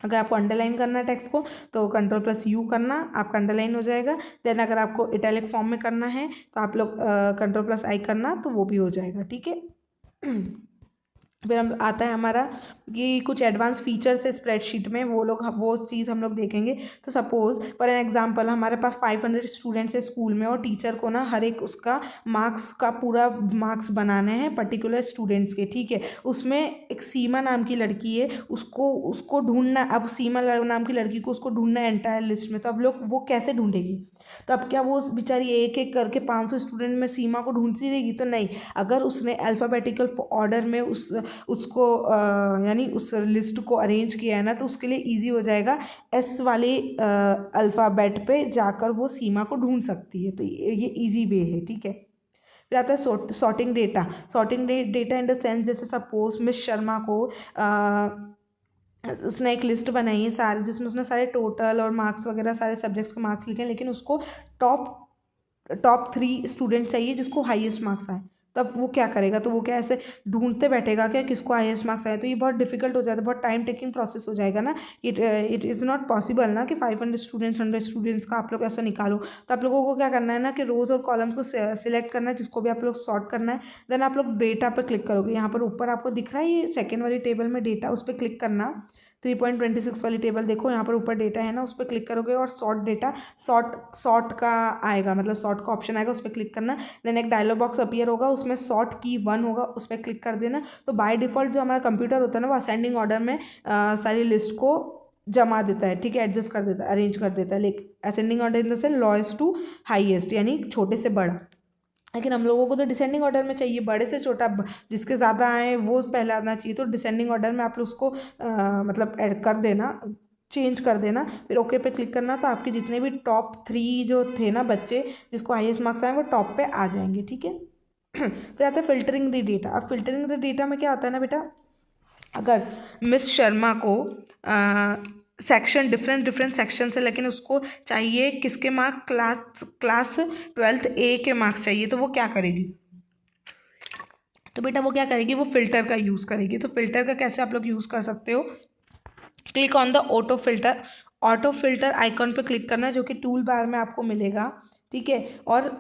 अगर आपको अंडरलाइन करना है टेक्स्ट को तो Ctrl+U करना, आपका अंडरलाइन हो जाएगा। देन अगर आपको इटैलिक फॉर्म में करना है तो आप लोग Ctrl+I करना, तो वो भी हो जाएगा, ठीक है। फिर हम आता है हमारा कि कुछ एडवांस फीचर्स है स्प्रेडशीट में, वो चीज़ हम लोग देखेंगे। तो सपोज़ फॉर एन एग्जांपल हमारे पास 500 स्टूडेंट्स है स्कूल में और टीचर को ना हर एक उसका मार्क्स का पूरा मार्क्स बनाने हैं पर्टिकुलर स्टूडेंट्स के, ठीक है। उसमें एक सीमा नाम की लड़की है, उसको ढूंढना। अब सीमा नाम की लड़की को उसको ढूंढना है एंटायर लिस्ट में, तो अब लोग वो कैसे ढूंढेगी। तो अब क्या वो बेचारी एक एक करके 500 स्टूडेंट में सीमा को ढूंढती रहेगी, तो नहीं। अगर उसने अल्फ़ाबेटिकल ऑर्डर में उसको यानी उस लिस्ट को अरेंज किया है ना, तो उसके लिए इजी हो जाएगा। एस वाले अल्फ़ाबेट पे जाकर वो सीमा को ढूंढ सकती है, तो ये इजी वे है, ठीक है। फिर आता है sorting data. Sorting data in the sense, जैसे सपोज मिस शर्मा को उसने एक लिस्ट बनाई है सारे, जिसमें उसने सारे टोटल और मार्क्स वगैरह सारे सब्जेक्ट्स के मार्क्स लिखे हैं, लेकिन उसको टॉप 3 स्टूडेंट चाहिए जिसको हाईएस्ट मार्क्स आए। तब वो क्या करेगा, तो वो क्या ऐसे ढूंढते बैठेगा क्या किसको हाईएस्ट मार्क्स आए, तो ये बहुत डिफिकल्ट हो जाता है, बहुत टाइम टेकिंग प्रोसेस हो जाएगा ना। इट इज़ नॉट पॉसिबल ना कि 500 स्टूडेंट्स 100 स्टूडेंट्स का आप लोग ऐसा निकालो। तो आप लोगों को क्या करना है ना कि रोज़ और कॉलम्स को सिलेक्ट करना है, जिसको भी आप लोग सॉर्ट करना है। देन आप लोग डेटा पर क्लिक करोगे, यहाँ पर ऊपर आपको दिख रहा है ये सेकेंड वाली टेबल में डेटा, उस पर क्लिक करना। 3.26 वाली टेबल देखो, यहाँ पर ऊपर डेटा है ना, उस पर क्लिक करोगे और सॉर्ट डेटा, सॉर्ट का आएगा, मतलब सॉर्ट का ऑप्शन आएगा, उस पर क्लिक करना। देन एक डायलॉग बॉक्स अपीयर होगा, उसमें सॉर्ट की 1 होगा, उस पर क्लिक कर देना। तो बाय डिफ़ॉल्ट जो हमारा कंप्यूटर होता है ना, वो असेंडिंग ऑर्डर में सारी लिस्ट को जमा देता है, ठीक है, एडजस्ट कर देता है, अरेंज कर देता है। लेकिन ascending order in the sense lowest to highest, यानी छोटे से बड़ा। लेकिन हम लोगों को तो डिसेंडिंग ऑर्डर में चाहिए, बड़े से छोटा, जिसके ज़्यादा आए वो पहले आना चाहिए। तो डिसेंडिंग ऑर्डर में आप लोग उसको मतलब ऐड कर देना, चेंज कर देना। फिर ओके पे क्लिक करना, तो आपके जितने भी टॉप 3 जो थे ना बच्चे जिसको हाईएस्ट मार्क्स आए, वो टॉप पे आ जाएंगे, ठीक है। फिर आता है फिल्टरिंग द डेटा। अब फिल्टरिंग द डेटा में क्या होता है ना बेटा, अगर मिस शर्मा को सेक्शन डिफरेंट सेक्शन है, लेकिन उसको चाहिए किसके मार्क्स, क्लास 12th A के मार्क्स चाहिए, तो वो क्या करेगी, तो बेटा वो क्या करेगी, वो फिल्टर का यूज़ करेगी। तो फिल्टर का कैसे आप लोग यूज़ कर सकते हो, click on the auto filter icon पे क्लिक करना, जो कि टूल बार में आपको मिलेगा, ठीक है। और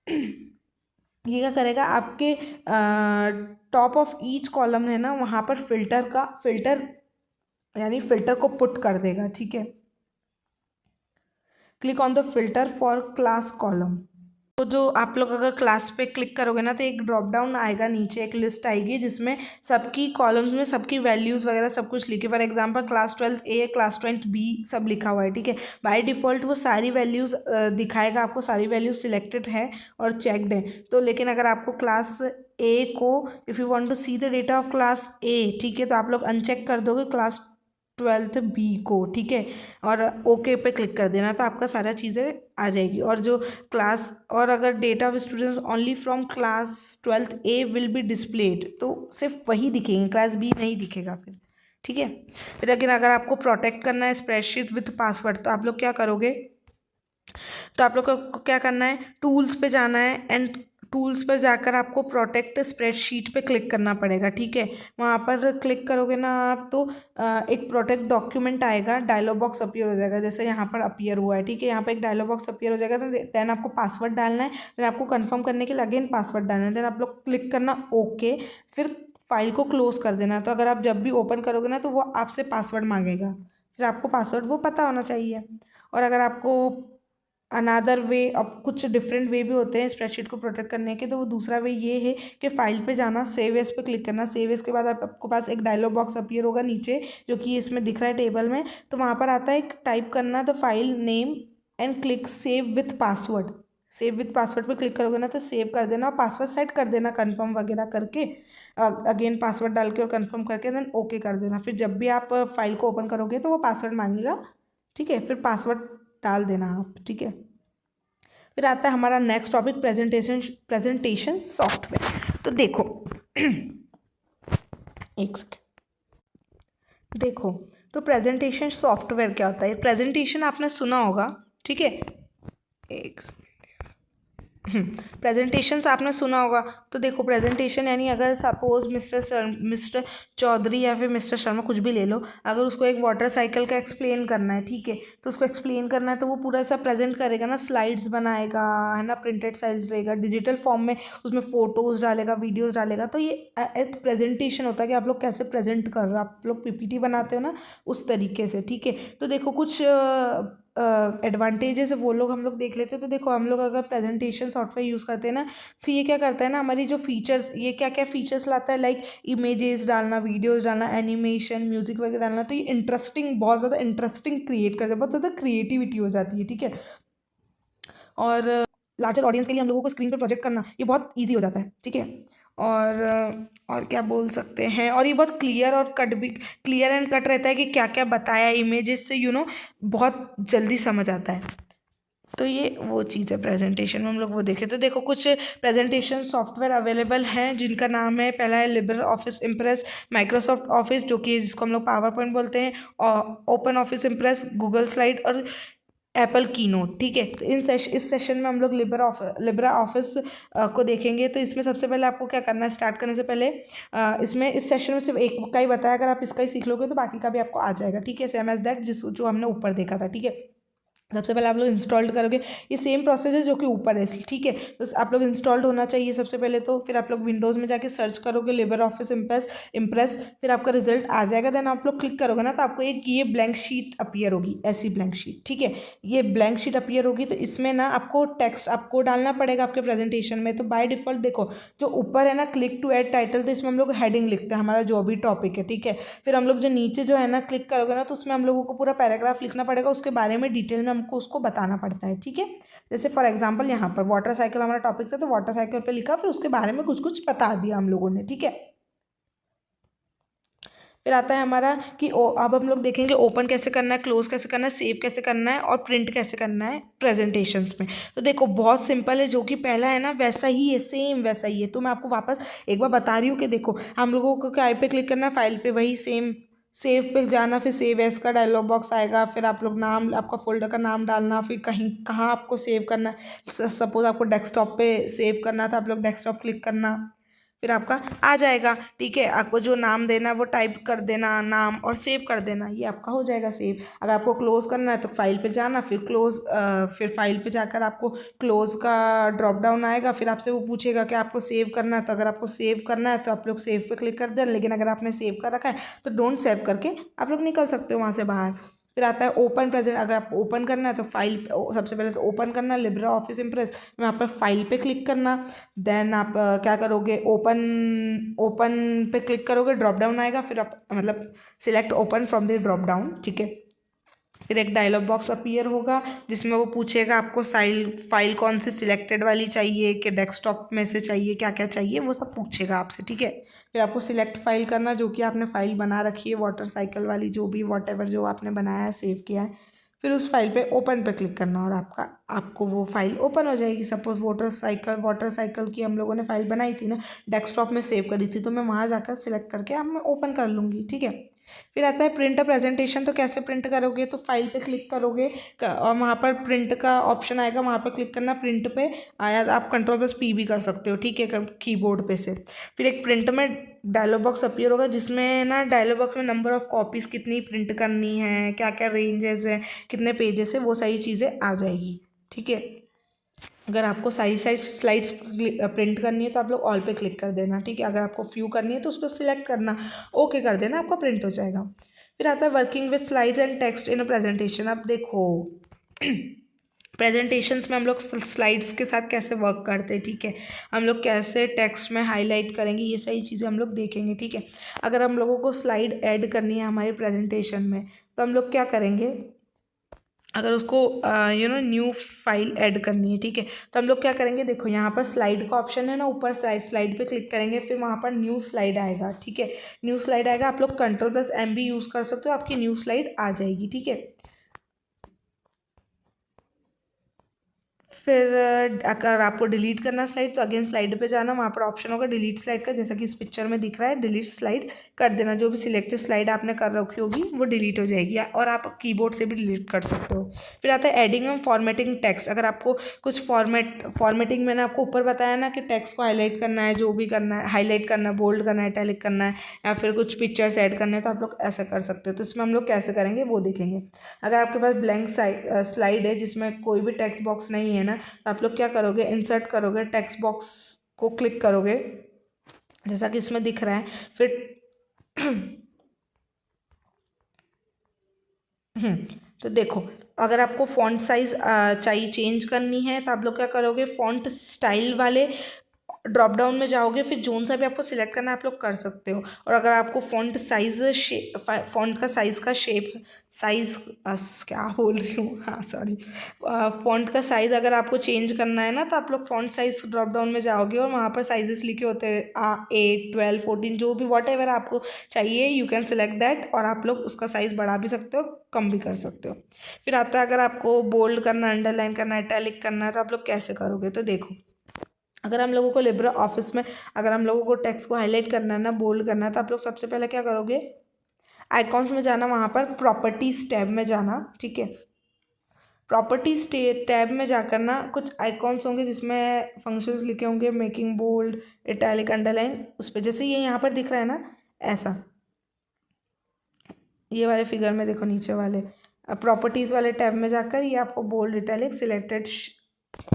ये क्या करेगा, आपके टॉप ऑफ ईच कॉलम है ना, वहाँ पर फिल्टर यानी फिल्टर को पुट कर देगा, ठीक है। Click on the filter for class column. तो जो आप लोग अगर क्लास पे क्लिक करोगे ना, तो एक ड्रॉप डाउन आएगा, नीचे एक लिस्ट आएगी जिसमें सबकी कॉलम्स में सबकी वैल्यूज़ वगैरह सब कुछ लिखे। For example class 12 A class 12 B सब लिखा हुआ है, ठीक है। बाय डिफ़ॉल्ट वो सारी वैल्यूज़ दिखाएगा आपको, सारी वैल्यूज़ सिलेक्टेड है और चेक्ड है। तो लेकिन अगर आपको क्लास A को, if you want to see the data of class A, ठीक है, तो आप लोग अनचेक कर दोगे क्लास 12th B को, ठीक है, और ओके पे क्लिक कर देना, तो आपका सारा चीज़ें आ जाएगी। और जो क्लास, और अगर data of students only from class 12th A will be displayed, तो सिर्फ वही दिखेंगे, क्लास B नहीं दिखेगा फिर, ठीक है। फिर लेकिन अगर आपको प्रोटेक्ट करना है स्प्रेडशीट विथ पासवर्ड, तो आप लोग क्या करोगे, तो आप लोग को क्या करना है, टूल्स पे जाना है एंड टूल्स पर जाकर आपको प्रोटेक्ट स्प्रेडशीट पे क्लिक करना पड़ेगा, ठीक है। वहाँ पर क्लिक करोगे ना आप, तो एक प्रोटेक्ट डॉक्यूमेंट आएगा, डायलॉग बॉक्स अपीयर हो जाएगा, जैसे यहाँ पर अपीयर हुआ है, ठीक है। यहाँ पर एक डायलॉग बॉक्स अपीयर हो जाएगा, तो देन आपको पासवर्ड डालना है। देन आपको कंफर्म करने के लिए अगेन पासवर्ड डालना है। देन आप लोग क्लिक करना ओके, फिर फाइल को क्लोज कर देना। तो अगर आप जब भी ओपन करोगे ना, तो वो आपसे पासवर्ड मांगेगा, फिर आपको पासवर्ड वो पता होना चाहिए। और अगर आपको अनदर वे, अब कुछ डिफरेंट वे भी होते हैं स्प्रेडशीट को प्रोटेक्ट करने के। तो वो दूसरा वे ये है कि फाइल पे जाना, सेव एज पे क्लिक करना। सेव एज के बाद आपको पास एक डायलॉग बॉक्स अपीयर होगा नीचे, जो कि इसमें दिख रहा है टेबल में। तो वहाँ पर आता है एक टाइप करना the file name and click save with password. Save with password पे क्लिक करोगे ना तो सेव कर देना और पासवर्ड सेट कर देना कन्फर्म वगैरह करके, अगेन पासवर्ड डाल के और कन्फर्म करके देन ओके कर देना। फिर जब भी आप फाइल को ओपन करोगे तो वो पासवर्ड मांगेगा, ठीक है, फिर पासवर्ड डाल देना आप, ठीक है। फिर आता है हमारा नेक्स्ट टॉपिक प्रेजेंटेशन सॉफ्टवेयर। तो देखो एक सेकेंड, देखो तो प्रेजेंटेशन सॉफ्टवेयर क्या होता है। प्रेजेंटेशन आपने सुना होगा, ठीक है, एक प्रेजेंटेशंस आपने सुना होगा। तो देखो प्रेजेंटेशन यानी अगर सपोज मिस्टर चौधरी या फिर मिस्टर शर्मा कुछ भी ले लो, अगर उसको एक वाटर साइकिल का एक्सप्लेन करना है, ठीक है, तो उसको एक्सप्लेन करना है तो वो पूरा सा प्रेजेंट करेगा ना, स्लाइड्स बनाएगा, है ना, प्रिंटेड स्लाइड्स रहेगा डिजिटल फॉर्म में, उसमें फोटोज डालेगा, वीडियोज डालेगा। तो ये एक प्रेजेंटेशन होता है कि आप लोग कैसे प्रेजेंट कर रहे हो, आप लोग पीपीटी बनाते हो ना उस तरीके से, ठीक है। तो देखो कुछ एडवांटेजेस वो लोग हम लोग देख लेते हैं। तो देखो हम लोग अगर प्रेजेंटेशन सॉफ्टवेयर यूज़ करते हैं ना, तो ये क्या करता है ना, हमारी जो फीचर्स, ये क्या क्या फीचर्स लाता है, लाइक इमेजेस डालना, वीडियोस डालना, एनिमेशन, म्यूजिक वगैरह डालना। तो ये इंटरेस्टिंग, बहुत ज़्यादा इंटरेस्टिंग क्रिएट करता है, बहुत ज़्यादा क्रिएटिविटी हो जाती है, ठीक है। और लार्जर ऑडियंस के लिए हम लोगों को स्क्रीन पर प्रोजेक्ट करना ये बहुत ईजी हो जाता है, ठीक है। और और क्या बोल सकते हैं, और ये बहुत क्लियर और कट भी, क्लियर एंड कट रहता है कि क्या क्या बताया इमेजेस से, बहुत जल्दी समझ आता है। तो ये वो चीज़ है प्रेजेंटेशन में हम लोग वो देखें। तो देखो कुछ प्रेजेंटेशन सॉफ्टवेयर अवेलेबल हैं जिनका नाम है, पहला है Libre office impress, Microsoft office जो कि जिसको हम लोग पावर पॉइंट बोलते हैं, और open office impress, Google slide और एप्पल कीनोट, ठीक है। तो इस सेशन में हम लोग लिबर ऑफिस को देखेंगे। तो इसमें सबसे पहले आपको क्या करना है, स्टार्ट करने से पहले इसमें इस सेशन में सिर्फ एक का ही बताया, अगर आप इसका ही सीख लोगे तो बाकी का भी आपको आ जाएगा, ठीक है, सेम एज दैट जो हमने ऊपर देखा था, ठीक है। सबसे पहले आप लोग इंस्टॉल्ड करोगे, ये सेम प्रोसेस है जो कि ऊपर है, ठीक है। तो आप लोग इंस्टॉल्ड होना चाहिए सबसे पहले। तो फिर आप लोग विंडोज़ में जाके सर्च करोगे लिबर ऑफिस इम्प्रेस, फिर आपका रिजल्ट आ जाएगा। देन आप लोग क्लिक करोगे ना तो आपको एक ये ब्लैंक शीट अपीयर होगी, ऐसी ब्लैंक शीट, ठीक है। ये ब्लैंक शीट अपीयर होगी तो इसमें ना आपको टेक्स्ट आपको डालना पड़ेगा आपके प्रेजेंटेशन में। तो बाय डिफॉल्ट देखो जो ऊपर है ना, क्लिक टू ऐड टाइटल, तो इसमें हम लोग हेडिंग लिखते हैं, हमारा जो भी टॉपिक है, ठीक है। फिर हम लोग जो नीचे जो है ना क्लिक करोगे ना, तो उसमें हम लोगों को पूरा पैराग्राफ लिखना पड़ेगा, उसके बारे में डिटेल में हमको उसको बताना पड़ता है, ठीक है। जैसे फॉर एग्जांपल यहाँ पर वाटर साइकिल हमारा टॉपिक था, तो वाटर साइकिल पे लिखा, फिर उसके बारे में कुछ कुछ बता दिया हम लोगों ने, ठीक है। फिर आता है हमारा कि अब हम लोग देखेंगे ओपन कैसे करना है, क्लोज कैसे करना है, सेव कैसे करना है और प्रिंट कैसे करना है प्रेजेंटेशंस में। तो देखो बहुत सिंपल है, जो कि पहला है ना वैसा ही है, सेम वैसा ही है। तो मैं आपको वापस एक बार बता रही हूँ कि देखो हम लोगों को क्या पे क्लिक करना है, फाइल पे, वही सेम सेव पे जाना, फिर सेव एज का डायलॉग बॉक्स आएगा, फिर आप लोग नाम, आपका फोल्डर का नाम डालना, फिर कहीं कहाँ आपको सेव करना है। सपोज आपको डेस्कटॉप पे सेव करना था, आप लोग डेस्कटॉप क्लिक करना, फिर आपका आ जाएगा, ठीक है। आपको जो नाम देना है वो टाइप कर देना नाम और सेव कर देना, ये आपका हो जाएगा सेव। अगर आपको क्लोज करना है तो फाइल पे जाना, फिर क्लोज, फिर फाइल पे जाकर आपको क्लोज का ड्रॉप डाउन आएगा, फिर आपसे वो पूछेगा कि आपको सेव करना है। तो अगर आपको सेव करना है तो आप लोग सेव पे क्लिक कर दें, लेकिन अगर आपने सेव कर रखा है तो डोंट सेव करके आप लोग निकल सकते हो वहाँ से बाहर। फिर आता है ओपन प्रेजेंट, अगर आपको ओपन करना है तो फाइल, सबसे पहले तो ओपन करना लिब्रे ऑफिस इम्प्रेस, वहाँ पर फाइल पे क्लिक करना। देन आप क्या करोगे, ओपन ओपन पे क्लिक करोगे, ड्रॉप डाउन आएगा, फिर आप मतलब select open from the drop down, ठीक है। फिर एक डायलॉग बॉक्स अपीयर होगा जिसमें वो पूछेगा आपको फाइल कौन सी सिलेक्टेड वाली चाहिए, कि डेस्कटॉप में से चाहिए, क्या क्या चाहिए वो सब पूछेगा आपसे, ठीक है। फिर आपको सिलेक्ट फाइल करना, जो कि आपने फाइल बना रखी है वाटर साइकिल वाली, जो भी वॉट एवर जो आपने बनाया है, सेव किया है। फिर उस फाइल पे ओपन पे क्लिक करना और आपको वो फाइल ओपन हो जाएगी। सपोज वाटर साइकिल की हम लोगों ने फाइल बनाई थी ना, डेस्कटॉप में सेव करी थी, तो मैं वहाँ जाकर सिलेक्ट करके अब मैं ओपन कर लूँगी, ठीक है। फिर आता है प्रिंट अ प्रेजेंटेशन। तो कैसे प्रिंट करोगे, तो फाइल पे क्लिक करोगे और वहाँ पर प्रिंट का ऑप्शन आएगा, वहाँ पर क्लिक करना, प्रिंट पे आया, आप कंट्रोल+P भी कर सकते हो, ठीक है, कीबोर्ड पे से। फिर एक प्रिंट में डायलॉग बॉक्स अपीयर होगा जिसमें ना डायलॉग बॉक्स में नंबर ऑफ कॉपीज़ कितनी प्रिंट करनी है, क्या क्या रेंजेस है, कितने पेजेस है, वो सारी चीज़ें आ जाएगी, ठीक है। अगर आपको सारी सारी स्लाइड्स प्रिंट करनी है तो आप लोग ऑल पे क्लिक कर देना, ठीक है। अगर आपको फ्यू करनी है तो उस पर सिलेक्ट करना, ओके कर देना, आपका प्रिंट हो जाएगा। फिर आता है working with slides and text in a presentation. अब देखो प्रेजेंटेशंस में हम लोग स्लाइड्स के साथ कैसे वर्क करते हैं, ठीक है, हम लोग कैसे टेक्स्ट में हाईलाइट करेंगे, ये सारी चीज़ें हम लोग देखेंगे, ठीक है। अगर हम लोगों को स्लाइड ऐड करनी है हमारी प्रेजेंटेशन में, तो हम लोग क्या करेंगे, अगर उसको न्यू फाइल ऐड करनी है, ठीक है, तो हम लोग क्या करेंगे, देखो यहाँ पर स्लाइड का ऑप्शन है ना, ऊपर स्लाइड पे क्लिक करेंगे, फिर वहाँ पर न्यू स्लाइड आएगा, ठीक है, न्यू स्लाइड आएगा, आप लोग Ctrl+M भी यूज़ कर सकते हो, आपकी न्यू स्लाइड आ जाएगी, ठीक है। फिर अगर आपको डिलीट करना स्लाइड, तो अगेन स्लाइड पे जाना, वहाँ पर ऑप्शन होगा डिलीट स्लाइड का, जैसा कि इस पिक्चर में दिख रहा है, डिलीट स्लाइड कर देना, जो भी सिलेक्टेड स्लाइड आपने कर रखी होगी वो डिलीट हो जाएगी, और आप कीबोर्ड से भी डिलीट कर सकते हो। फिर आता है एडिंग एंड फॉर्मेटिंग टेक्स्ट। अगर आपको कुछ फॉर्मेटिंग मैंने आपको ऊपर बताया ना कि टेक्स्ट को हाईलाइट करना है, जो भी करना है, हाईलाइट करना है, बोल्ड करना है, इटैलिक करना है, या फिर कुछ पिक्चर्स ऐड करने हैं, तो आप लोग ऐसा कर सकते हो। तो इसमें हम लोग कैसे करेंगे वो देखेंगे। अगर आपके पास ब्लैंक स्लाइड है जिसमें कोई भी टेक्स्ट बॉक्स नहीं है ना, तो आप लोग क्या करोगे, इंसर्ट करोगे, टेक्स्ट बॉक्स को क्लिक करोगे, जैसा कि इसमें दिख रहा है। फिर तो देखो, अगर आपको फॉन्ट साइज चाहिए चेंज करनी है, तो आप लोग क्या करोगे, फॉन्ट स्टाइल वाले ड्रॉप डाउन में जाओगे, फिर जोन सा भी आपको सिलेक्ट करना है, आप लोग कर सकते हो। और अगर आपको फॉन्ट साइज फॉन्ट का साइज़ का शेप साइज़ क्या बोल रही हूँ, हाँ सॉरी, फॉन्ट का साइज़ अगर आपको चेंज करना है ना, तो आप लोग फॉन्ट साइज़ ड्रॉप डाउन में जाओगे, और वहाँ पर साइजेस लिखे होते हैं 8, 12, 14, जो भी वॉट एवर आपको चाहिए, यू कैन सेलेक्ट दैट, और आप लोग उसका साइज़ बढ़ा भी सकते हो, कम भी कर सकते हो। फिर आता है अगर आपको बोल्ड करना, अंडरलाइन करना, इटैलिक करना है, तो आप लोग कैसे करोगे, तो देखो, अगर हम लोगों को लिब्रा ऑफिस में अगर हम लोगों को टेक्स्ट को हाईलाइट करना है ना, बोल्ड करना है, तो आप लोग सबसे पहले क्या करोगे, आइकॉन्स में जाना, वहाँ पर प्रॉपर्टीज टैब में जाना, ठीक है। प्रॉपर्टीज टैब में जाकर ना कुछ आइकॉन्स होंगे जिसमें फंक्शंस लिखे होंगे, मेकिंग बोल्ड, इटैलिक, अंडरलाइन, उस पर जैसे ये यहाँ पर दिख रहा है ना, ऐसा ये वाले फिगर में देखो, नीचे वाले प्रॉपर्टीज़ वाले टैब में जाकर ये आपको बोल्ड, इटैलिक, सिलेक्टेड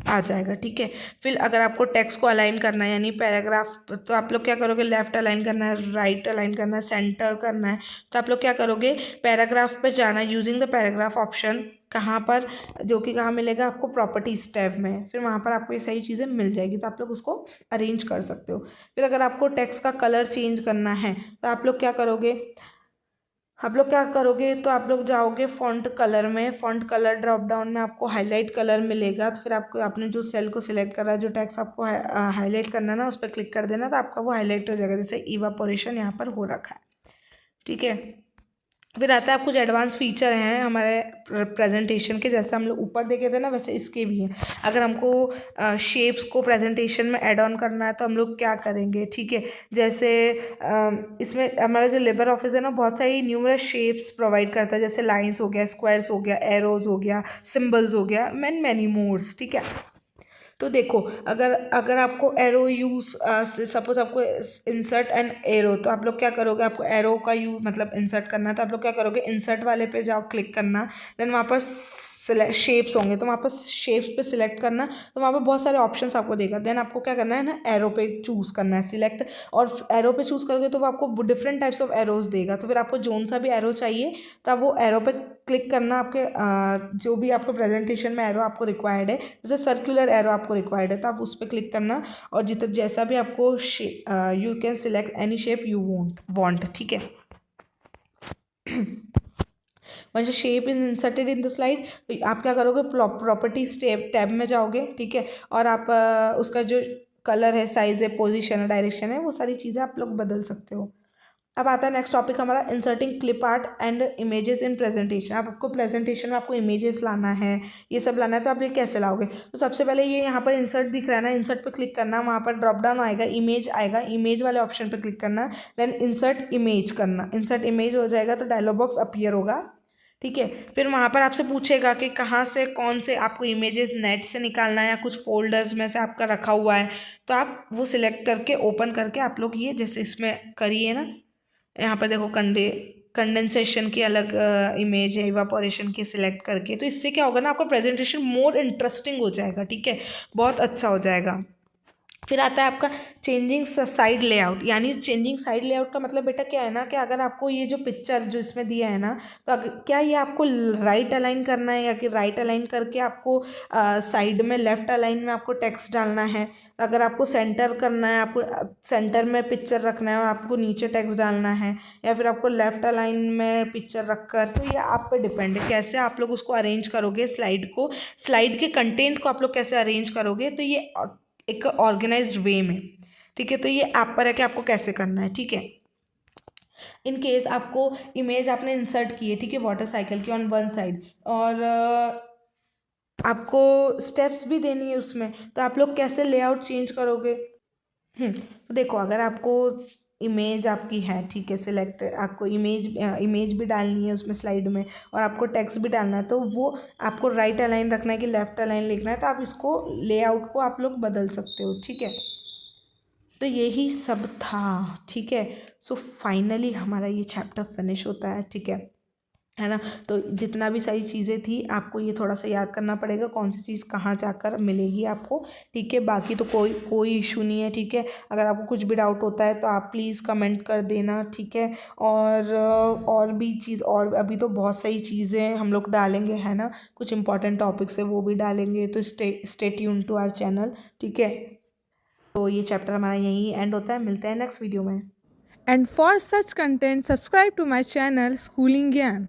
आ जाएगा, ठीक है। फिर अगर आपको टेक्स्ट को अलाइन करना है, यानी पैराग्राफ, तो आप लोग क्या करोगे, लेफ्ट अलाइन करना है, राइट अलाइन करना है, सेंटर करना है, तो आप लोग क्या करोगे, पैराग्राफ पे जाना, यूजिंग द पैराग्राफ ऑप्शन, कहाँ पर, जो कि कहाँ मिलेगा आपको, प्रॉपर्टीज टैब में, फिर वहाँ पर आपको ये सारी चीज़ें मिल जाएगी, तो आप लोग उसको अरेंज कर सकते हो। फिर अगर आपको टेक्स्ट का कलर चेंज करना है, तो आप लोग क्या करोगे, आप लोग क्या करोगे, तो आप लोग जाओगे फ़ॉन्ट कलर में, फ़ॉन्ट कलर ड्रॉप डाउन में आपको हाईलाइट कलर मिलेगा, तो फिर आपको आपने जो सेल को सिलेक्ट करा है, जो टेक्स्ट आपको हाईलाइट करना है ना, उस पर क्लिक कर देना, तो आपका वो हाईलाइट हो जाएगा, जैसे इवापोरेशन यहाँ पर हो रखा है, ठीक है। फिर आता है आप कुछ एडवांस फीचर हैं हमारे प्रेजेंटेशन के, जैसे हम लोग ऊपर देखे थे ना, वैसे इसके भी हैं। अगर हमको शेप्स को प्रेजेंटेशन में ऐड ऑन करना है, तो हम लोग क्या करेंगे, ठीक है, जैसे इसमें हमारा जो लेबर ऑफिस है ना, बहुत सारी न्यूमरस शेप्स प्रोवाइड करता है, जैसे लाइंस हो गया, स्क्वायर्स हो गया, एरोज हो गया, सिम्बल्स हो गया, मैनी मोर्स, ठीक है। तो देखो, अगर अगर आपको एरो यूज़ सपोज आपको इंसर्ट एंड एरो, तो आप लोग क्या करोगे, आपको एरो का मतलब इंसर्ट करना है, तो आप लोग क्या करोगे, इंसर्ट वाले पे जाओ, क्लिक करना, देन वहाँ पर शेप्स होंगे, तो वहाँ पर शेप्स पे सिलेक्ट करना, तो वहाँ पर बहुत सारे ऑप्शंस आपको देगा, देन आपको क्या करना है ना, एरो पे चूज़ करना है, सिलेक्ट, और एरो पे चूज़ करोगे तो वो आपको डिफरेंट टाइप्स ऑफ एरोज देगा, तो फिर आपको जोन सा भी एरो चाहिए, तो आप वो एरो पे क्लिक करना, आपके जो भी आपको प्रेजेंटेशन में एरो आपको रिक्वायर्ड है, जैसे सर्कुलर एरो आपको रिक्वायर्ड है, तो आप उस पर क्लिक करना, और जैसा भी आपको you can select any shape you want, ठीक है। Once shape is inserted in the slide, तो आप क्या करोगे, प्रॉपर्टीज टैब में जाओगे, ठीक है, और आप उसका जो कलर है, साइज है, पोजीशन है, डायरेक्शन है, वो सारी चीज़ें आप लोग बदल सकते हो। अब आता है नेक्स्ट टॉपिक हमारा, inserting clip art and images in presentation. आपको प्रेजेंटेशन में आपको इमेजेस लाना है, ये सब लाना है, तो आप ये कैसे लाओगे, तो सबसे पहले ये यहाँ पर इंसर्ट दिख रहा है ना, इंसर्ट पे क्लिक करना, वहाँ पर ड्रॉप डाउन आएगा, इमेज आएगा, इमेज वाले ऑप्शन पे क्लिक करना, देन इंसर्ट इमेज करना, इंसर्ट इमेज हो जाएगा, तो डायलॉग बॉक्स अपीयर होगा, ठीक है। फिर वहाँ पर आपसे पूछेगा कि कहाँ से कौन से आपको इमेजेस नेट से निकालना है, या कुछ फोल्डर्स में से आपका रखा हुआ है, तो आप वो सिलेक्ट करके ओपन करके आप लोग ये जैसे इसमें करिए ना, यहाँ पर देखो कंडेंसेशन की अलग इमेज है, इवापोरेशन की सिलेक्ट करके, तो इससे क्या होगा ना, आपका प्रेजेंटेशन मोर इंटरेस्टिंग हो जाएगा, ठीक है, बहुत अच्छा हो जाएगा। फिर आता है आपका चेंजिंग साइड लेआउट, यानी चेंजिंग साइड लेआउट का मतलब बेटा क्या है ना कि अगर आपको ये जो पिक्चर जो इसमें दिया है ना, तो क्या ये आपको राइट अलाइन करना है या कि राइट अलाइन करके आपको साइड में लेफ्ट अलाइन में आपको टेक्स्ट डालना है। तो अगर आपको सेंटर करना है, आपको सेंटर में पिक्चर रखना है और आपको नीचे टेक्स्ट डालना है, या फिर आपको लेफ्ट अलाइन में पिक्चर रखकर, तो ये आप पे डिपेंड है कैसे आप लोग उसको अरेंज करोगे स्लाइड को, स्लाइड के कंटेंट को आप लोग कैसे अरेंज करोगे, तो ये एक ऑर्गेनाइज्ड वे में, ठीक है। तो ये आप पर है कि आपको कैसे करना है, ठीक है। इन केस आपको इमेज आपने इंसर्ट की है, ठीक है, वाटर साइकिल की ऑन वन साइड, और आपको स्टेप्स भी देनी है उसमें, तो आप लोग कैसे लेआउट चेंज करोगे। तो देखो, अगर आपको इमेज आपकी है, ठीक है, सिलेक्ट, आपको इमेज भी डालनी है उसमें स्लाइड में, और आपको टेक्स्ट भी डालना है, तो वो आपको राइट अलाइन रखना है कि लेफ्ट अलाइन लिखना है, तो आप इसको लेआउट को आप लोग बदल सकते हो, ठीक है। तो यही सब था, ठीक है। सो फाइनली हमारा ये चैप्टर फिनिश होता है ना। तो जितना भी सारी चीज़ें थी आपको ये थोड़ा सा याद करना पड़ेगा, कौन सी चीज़ कहाँ जाकर मिलेगी आपको, ठीक है। बाकी तो कोई इशू नहीं है, ठीक है। अगर आपको कुछ भी डाउट होता है तो आप प्लीज़ कमेंट कर देना, ठीक है। और भी चीज़, और अभी तो बहुत सारी चीज़ें हम लोग डालेंगे, है ना, कुछ इंपॉर्टेंट टॉपिक्स है वो भी डालेंगे, तो stay tuned to our channel, ठीक है। तो ये चैप्टर हमारा यहीं एंड होता है, मिलते हैं नेक्स्ट वीडियो में। And for such content, subscribe to my channel Schooling Gyan.